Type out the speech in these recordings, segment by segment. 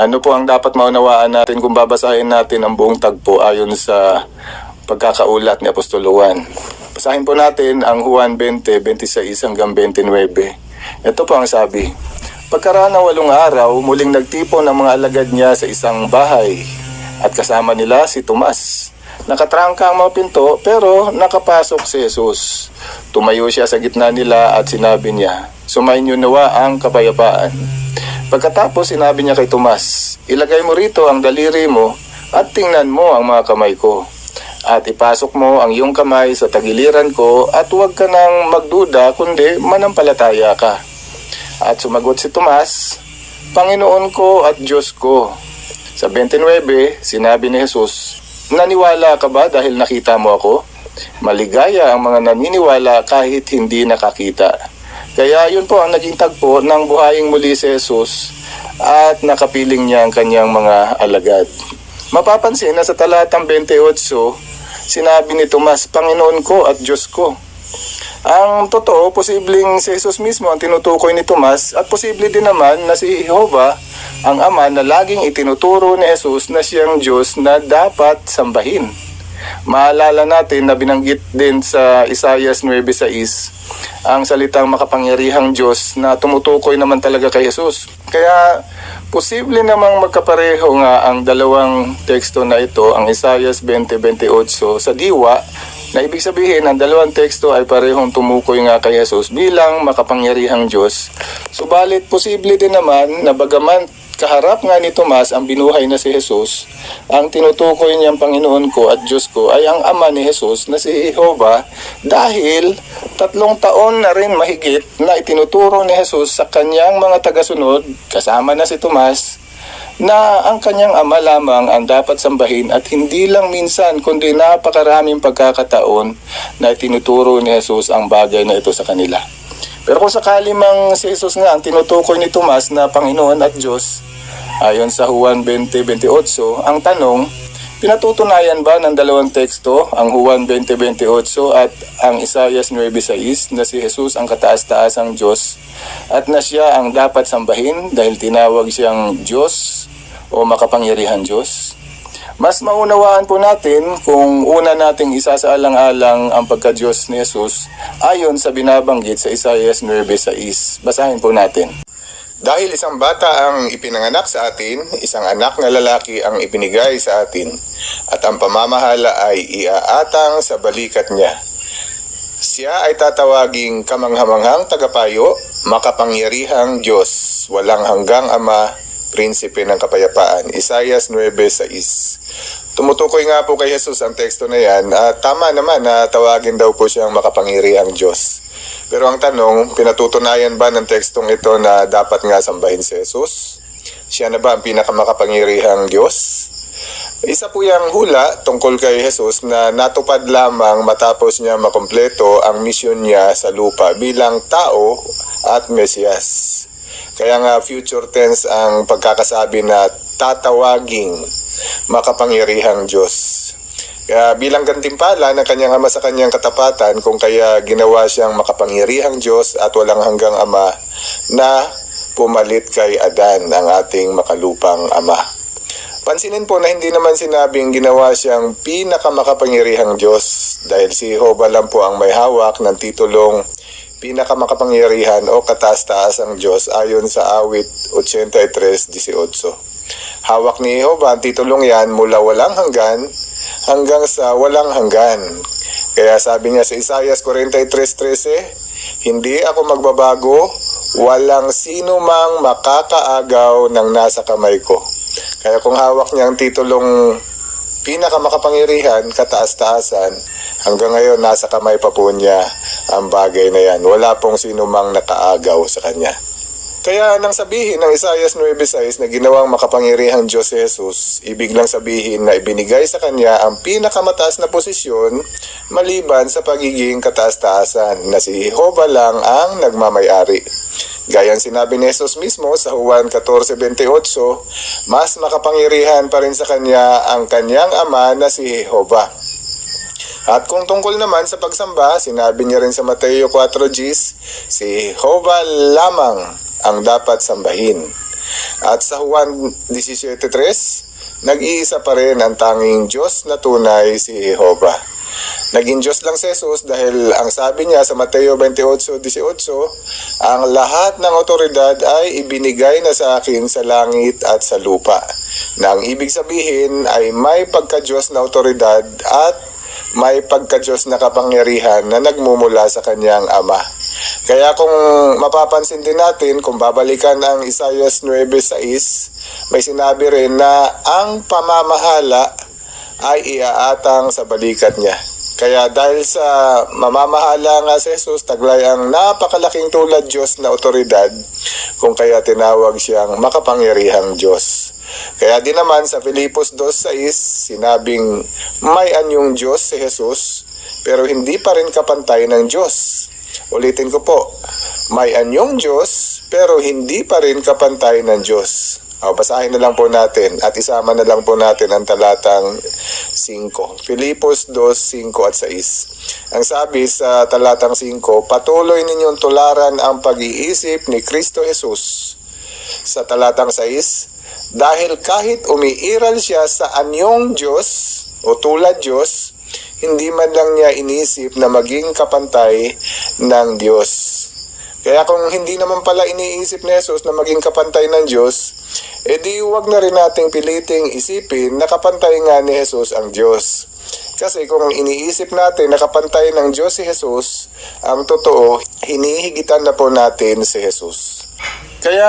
Ano po ang dapat maunawaan natin kung babasahin natin ang buong tagpo ayon sa pagkakaulat ni Apostolo Juan? Basahin po natin ang Juan 20:26 hanggang 29. Ito po ang sabi. Pagkaraan ng 8 araw, muling nagtipon ang mga alagad niya sa isang bahay at kasama nila si Tomas. Nakatrangka ang mga pinto pero nakapasok si Jesus. Tumayo siya sa gitna nila at sinabi niya, "Sumainyo nawa ang kapayapaan." Pagkatapos sinabi niya kay Tomas, "Ilagay mo rito ang daliri mo at tingnan mo ang mga kamay ko. At ipasok mo ang iyong kamay sa tagiliran ko at huwag ka nang magduda kundi manampalataya ka." At sumagot si Tomas, "Panginoon ko at Diyos ko." Sa 29, sinabi ni Jesus, "Naniwala ka ba dahil nakita mo ako? Maligaya ang mga naniniwala kahit hindi nakakita." Kaya yun po ang naging tagpo ng buhaying muli si Jesus at nakapiling niya ang kanyang mga alagad. Mapapansin na sa talatang 28, sinabi ni Tomas, "Panginoon ko at Diyos ko." Ang totoo, posibleng si Jesus mismo ang tinutukoy ni Tomas at posible din naman na si Jehovah, ang Ama na laging itinuturo ni Jesus na siyang Diyos na dapat sambahin. Maalala natin na binanggit din sa Isaiah 9:6 ang salitang makapangyarihang Diyos na tumutukoy naman talaga kay Jesus. Kaya posible namang magkapareho nga ang dalawang teksto na ito, ang Isaiah 20:28 sa diwa, na ibig sabihin ang dalawang teksto ay parehong tumukoy nga kay Jesus bilang makapangyarihang Diyos. Subalit posible din naman na bagaman kaharap nga ni Tomas ang binuhay na si Jesus, ang tinutukoy niyang Panginoon ko at Diyos ko ay ang Ama ni Jesus na si Jehovah, dahil 3 taon na rin mahigit na itinuturo ni Jesus sa kanyang mga tagasunod, kasama na si Tomas, na ang kanyang Ama lamang ang dapat sambahin at hindi lang minsan kundi napakaraming pagkakataon na itinuturo ni Jesus ang bagay na ito sa kanila. Pero kung sakali mang si Jesus nga ang tinutukoy ni Tomas na Panginoon at Diyos, ayon sa Juan 20:28, ang tanong, pinatutunayan ba ng dalawang teksto, ang Juan 20:28 at ang Isaiah 9:6, na si Jesus ang kataas-taasang Diyos at na siya ang dapat sambahin dahil tinawag siyang Diyos o makapangyarihang Diyos? Mas maunawaan po natin kung una nating isasaalang-alang ang pagka-Diyos ni Jesus ayon sa binabanggit sa Isaiah 9:6. Basahin po natin. "Dahil isang bata ang ipinanganak sa atin, isang anak na lalaki ang ibinigay sa atin, at ang pamamahala ay iaatang sa balikat niya. Siya ay tatawaging kamanghamanghang tagapayo, makapangyarihang Diyos, walang hanggang Ama, Prinsipe ng Kapayapaan." Isaiah 9:6. Tumutukoy nga po kay Jesus ang teksto na yan at tama naman na tawagin daw po siyang makapangyarihang Diyos. Pero ang tanong, pinatutunayan ba ng tekstong ito na dapat nga sambahin si Jesus? Siya na ba ang pinakamakapangyarihang Diyos? Isa po yung hula tungkol kay Jesus na natupad lamang matapos niya makompleto ang misyon niya sa lupa bilang tao at Mesiyas. Kaya nga future tense ang pagkakasabi na tatawaging makapangyarihang Diyos. Kaya bilang gantimpala ng kanyang Ama sa kanyang katapatan, kung kaya ginawa siyang makapangyarihang Diyos at walang hanggang Ama na pumalit kay Adan, ang ating makalupang ama. Pansinin po na hindi naman sinabing ginawa siyang pinakamakapangyarihang Diyos dahil si Jehovah lang po ang may hawak ng titulong pinakamakapangyarihan o kataas-taasang Diyos ayon sa awit 83:18. Hawak ni Jehovah ang titulong yan mula walang hanggan hanggang sa walang hanggan. Kaya sabi niya sa Isaiah 43:13, "Hindi ako magbabago, walang sino mang makakaagaw ng nasa kamay ko." Kaya kung hawak niya ang titulong pinakamakapangyarihan, kataas-taasan, hanggang ngayon nasa kamay pa po niya ang bagay na yan. Wala pong sino mang nakaagaw sa kanya. Kaya nang sabihin ng Isaiah 9:6 na ginawang makapangyarihang Diyos si Jesus, ibig lang sabihin na ibinigay sa kanya ang pinakamataas na posisyon maliban sa pagiging kataas-taasan na si Jehovah lang ang nagmamayari. Gayang sinabi ni Jesus mismo sa Juan 14:28, mas makapangyarihan pa rin sa kanya ang kanyang ama na si Jehovah. At kung tungkol naman sa pagsamba, sinabi niya rin sa Mateo 4:10, si Jehovah lamang ang dapat sambahin. At sa Juan 17:3, nag-iisa pa rin ang tanging Diyos na tunay, si Jehovah. Naging Diyos lang si Jesus dahil ang sabi niya sa Mateo 28:18, ang lahat ng otoridad ay ibinigay na sa akin sa langit at sa lupa. Na ang ibig sabihin ay may pagka-Diyos na otoridad at may pagka-Diyos na kapangyarihan na nagmumula sa kanyang Ama. Kaya kung mapapansin din natin, kung babalikan ang Isaiah 9:6, may sinabi rin na ang pamamahala ay iaatang sa balikat niya. Kaya dahil sa mamamahala nga si Jesus, taglay ang napakalaking tulad Diyos na otoridad, kung kaya tinawag siyang makapangyarihang Diyos. Kaya din naman sa Filipos 2:6, sinabing may anyong Diyos si Jesus, pero hindi pa rin kapantay ng Diyos. Ulitin ko po, may anyong Diyos, pero hindi pa rin kapantay ng Diyos. Basahin na lang po natin at isama na lang po natin ang talatang 5. Filipos 2:5 at 6. Ang sabi sa talatang 5, patuloy ninyong tularan ang pag-iisip ni Kristo Jesus. Sa talatang 6, dahil kahit umiiral siya sa anyong Diyos o tulad Diyos, hindi man lang niya inisip na maging kapantay ng Diyos. Kaya kung hindi naman pala iniisip ni Jesus na maging kapantay ng Diyos, edi huwag na rin nating piliting isipin na kapantay nga ni Jesus ang Diyos. Kasi kung iniisip natin na kapantay ng Diyos si Jesus, ang totoo, hinihigitan na po natin si Jesus. Kaya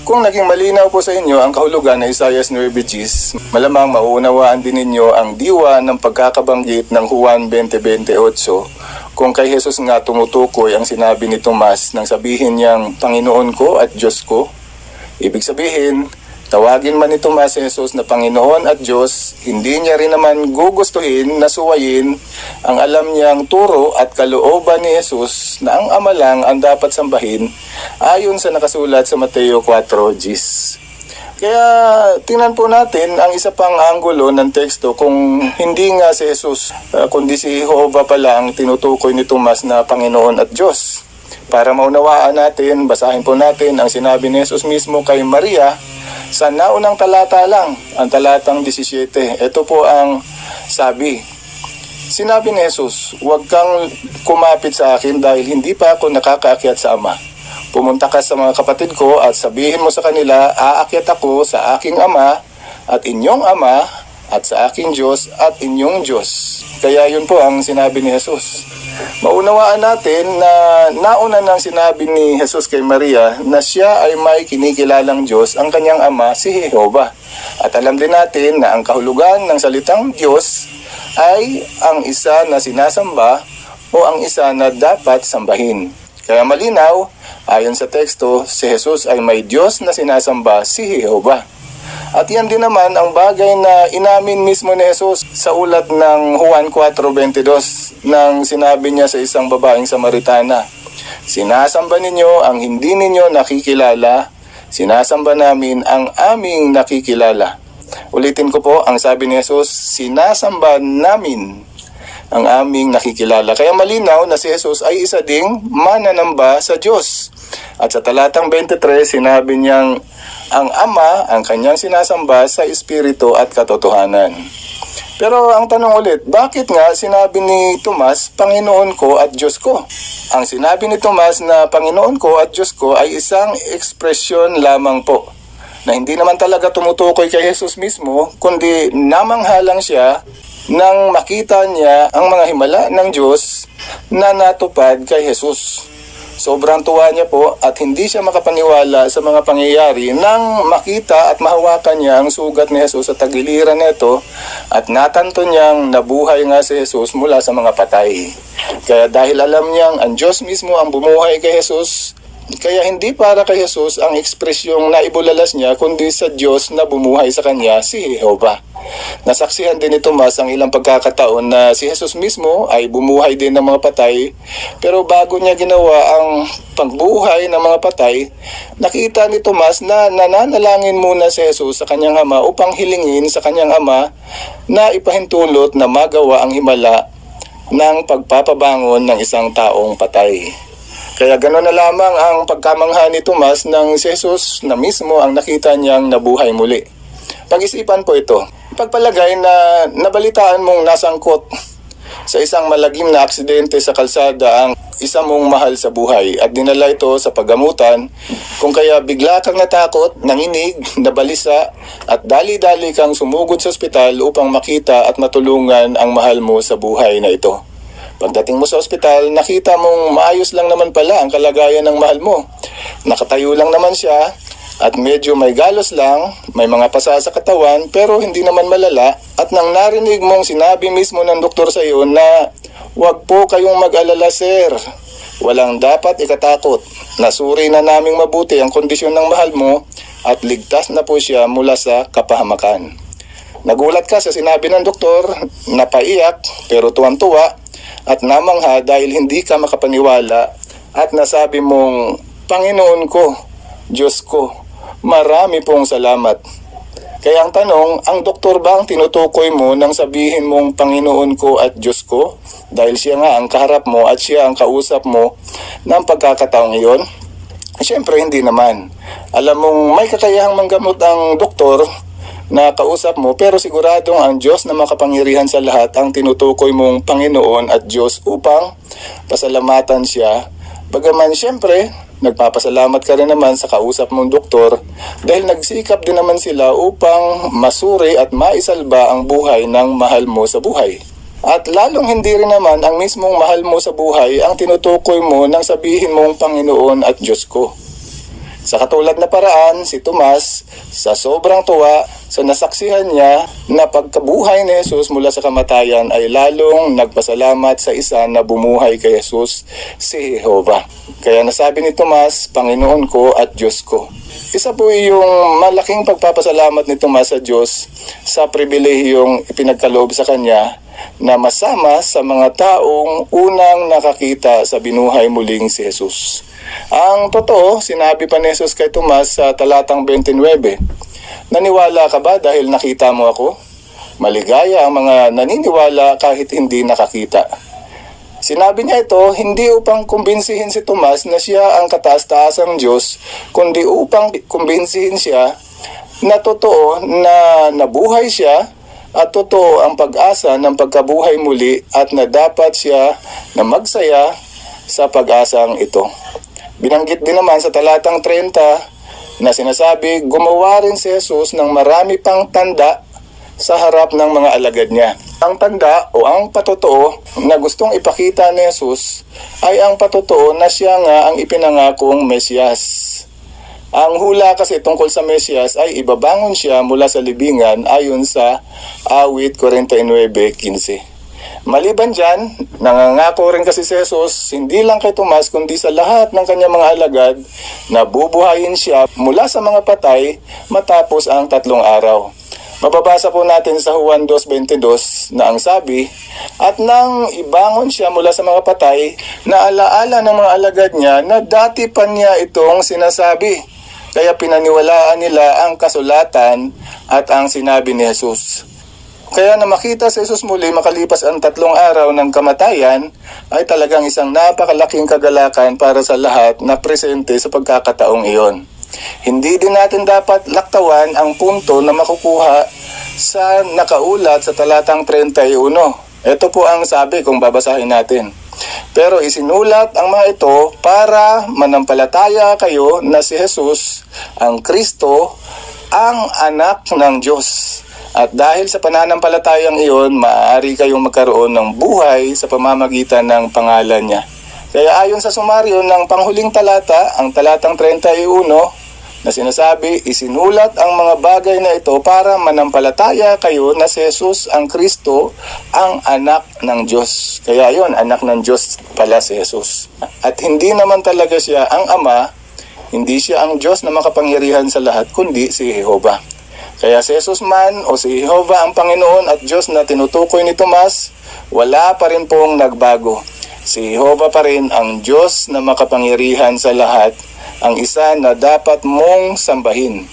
kung naging malinaw po sa inyo ang kahulugan ng Isaiah 9:10, malamang mauunawaan din ninyo ang diwa ng pagkakabanggit ng Juan 20:28, kung kay Jesus nga tumutukoy ang sinabi ni Tomas nang sabihin niyang Panginoon ko at Diyos ko. Ibig sabihin, tawagin man ni Tomas si Jesus na Panginoon at Diyos, hindi niya rin naman gugustuhin na suwayin ang alam niyang turo at kalooban ni Jesus na ang Ama lang ang dapat sambahin ayon sa nakasulat sa Mateo 4:10. Kaya tingnan po natin ang isa pang anggulo ng teksto kung hindi nga si Jesus, kundi si Jehovah pala ang tinutukoy ni Tomas na Panginoon at Diyos. Para maunawaan natin, basahin po natin ang sinabi ni Jesus mismo kay Maria sa naunang talata lang, ang talatang 17. Ito po ang sabi. Sinabi ni Jesus, huwag kang kumapit sa akin dahil hindi pa ako nakakaakyat sa Ama. Pumunta ka sa mga kapatid ko at sabihin mo sa kanila, aakyat ako sa aking Ama at inyong Ama at sa aking Diyos at inyong Diyos. Kaya yun po ang sinabi ni Jesus. Maunawaan natin na nauna nang sinabi ni Jesus kay Maria na siya ay may kinikilalang Diyos, ang kanyang Ama, si Jehovah. At alam din natin na ang kahulugan ng salitang Diyos ay ang isa na sinasamba o ang isa na dapat sambahin. Kaya malinaw, ayon sa teksto, si Jesus ay may Diyos na sinasamba, si Jehovah. At yan din naman ang bagay na inamin mismo ni Jesus sa ulat ng Juan 4:22 nang sinabi niya sa isang babaeng Samaritana, sinasamba ninyo ang hindi ninyo nakikilala, sinasamba namin ang aming nakikilala. Ulitin ko po, ang sabi ni Jesus, sinasamba namin ang aming nakikilala. Kaya malinaw na si Jesus ay isa ding mananamba sa Diyos. At sa talatang 23, sinabi niyang ang Ama ang kanyang sinasamba sa Espiritu at katotohanan. Pero ang tanong ulit, bakit nga sinabi ni Tomas, Panginoon ko at Diyos ko? Ang sinabi ni Tomas na Panginoon ko at Diyos ko ay isang ekspresyon lamang po, na hindi naman talaga tumutukoy kay Jesus mismo, kundi namanghalang siya nang makita niya ang mga himala ng Diyos na natupad kay Jesus. Sobrang tuwa niya po at hindi siya makapaniwala sa mga pangyayari nang makita at mahawakan niya ang sugat ni Jesus sa tagiliran nito at natanto niyang nabuhay nga si Jesus mula sa mga patay. Kaya dahil alam niyang ang Diyos mismo ang bumuhay kay Jesus, kaya hindi para kay Jesus ang ekspresyong naibulalas niya, kundi sa Diyos na bumuhay sa kanya, si Jehovah. Nasaksihan din ni Tomas ang ilang pagkakataon na si Jesus mismo ay bumuhay din ng mga patay, pero bago niya ginawa ang pagbuhay ng mga patay, nakita ni Tomas na nananalangin muna si Jesus sa kanyang Ama upang hilingin sa kanyang Ama na ipahintulot na magawa ang himala ng pagpapabangon ng isang taong patay. Kaya gano'n na lamang ang pagkamangha ni Tomas ng si Jesus na mismo ang nakita niyang nabuhay muli. Pag-isipan po ito. Pagpalagay na nabalitaan mong nasangkot sa isang malagim na aksidente sa kalsada ang isa mong mahal sa buhay at dinala ito sa paggamutan, kung kaya bigla kang natakot, nanginig, nabalisa at dali-dali kang sumugod sa ospital upang makita at matulungan ang mahal mo sa buhay na ito. Pagdating mo sa ospital, nakita mong maayos lang naman pala ang kalagayan ng mahal mo. Nakatayo lang naman siya at medyo may galos lang, may mga pasa sa katawan pero hindi naman malala, at nang narinig mong sinabi mismo ng doktor sa iyo na huwag po kayong mag-alala sir, walang dapat ikatakot, nasuri na naming mabuti ang kondisyon ng mahal mo at ligtas na po siya mula sa kapahamakan. Nagulat ka sa sinabi ng doktor, napaiyak pero tuwang-tuwa at namangha dahil hindi ka makapaniwala at nasabi mong, Panginoon ko, Diyos ko, marami pong salamat. Kaya ang tanong, ang doktor ba ang tinutukoy mo nang sabihin mong Panginoon ko at Diyos ko? Dahil siya nga ang kaharap mo at siya ang kausap mo ng pagkakataong iyon? Siyempre hindi naman. Alam mong may kakayahang manggamot ang doktor na kausap mo pero siguradong ang Diyos na makapangyarihan sa lahat ang tinutukoy mong Panginoon at Diyos upang pasalamatan siya. Bagaman siyempre, nagpapasalamat ka rin naman sa kausap mong doktor dahil nagsikap din naman sila upang masuri at maisalba ang buhay ng mahal mo sa buhay. At lalong hindi rin naman ang mismong mahal mo sa buhay ang tinutukoy mo nang sabihin mong Panginoon at Diyos ko. Sa katulad na paraan, si Tomas, sa sobrang tuwa, sa nasaksihan niya na pagkabuhay ni Jesus mula sa kamatayan ay lalong nagpasalamat sa isa na bumuhay kay Jesus, si Jehovah. Kaya nasabi ni Tomas, Panginoon ko at Diyos ko. Isa po yung malaking pagpapasalamat ni Tomas sa Diyos sa pribilehiyong ipinagkaloob sa kanya na masama sa mga taong unang nakakita sa binuhay muling si Jesus. Ang totoo, sinabi pa ni Jesus kay Tomas sa talatang 29, naniwala ka ba dahil nakita mo ako? Maligaya ang mga naniniwala kahit hindi nakakita. Sinabi niya ito hindi upang kumbinsihin si Tomas na siya ang kataas-taasang Diyos, kundi upang kumbinsihin siya na totoo na nabuhay siya at totoo ang pag-asa ng pagkabuhay muli at na dapat siya na magsaya sa pag-asang ito. Binanggit din naman sa talatang 30 na sinasabi, gumawa rin si Jesus ng marami pang tanda sa harap ng mga alagad niya. Ang tanda o ang patotoo na gustong ipakita ni Jesus ay ang patotoo na siya nga ang ipinangakong Mesiyas. Ang hula kasi tungkol sa Mesiyas ay ibabangon siya mula sa libingan ayon sa awit 49:15. Maliban dyan, nangangako rin kasi si Jesus, hindi lang kay Tomas kundi sa lahat ng kanyang mga alagad na bubuhayin siya mula sa mga patay matapos ang 3 araw. Mababasa po natin sa Juan 2:22 na ang sabi, at nang ibangon siya mula sa mga patay, naalaala ng mga alagad niya na dati pa niya itong sinasabi. Kaya pinaniwalaan nila ang kasulatan at ang sinabi ni Jesus. Kaya na makita si Jesus muli makalipas ang 3 araw ng kamatayan ay talagang isang napakalaking kagalakan para sa lahat na presente sa pagkakataong iyon. Hindi din natin dapat laktawan ang punto na makukuha sa nakaulat sa talatang 31. Ito po ang sabi kung babasahin natin. Pero isinulat ang mga ito para manampalataya kayo na si Jesus, ang Kristo, ang anak ng Diyos. At dahil sa pananampalatayang iyon, maaari kayong magkaroon ng buhay sa pamamagitan ng pangalan niya. Kaya ayon sa sumaryo ng panghuling talata, ang talatang 31, na sinasabi, isinulat ang mga bagay na ito para manampalataya kayo na si Jesus ang Kristo, ang anak ng Diyos. Kaya yun, anak ng Diyos pala si Jesus. At hindi naman talaga siya ang Ama, hindi siya ang Diyos na makapangyarihan sa lahat, kundi si Jehovah. Kaya si Jesus man o si Jehovah ang Panginoon at Diyos na tinutukoy ni Tomas, wala pa rin pong nagbago. Si Jehovah pa rin ang Diyos na makapangyarihan sa lahat, ang isa na dapat mong sambahin.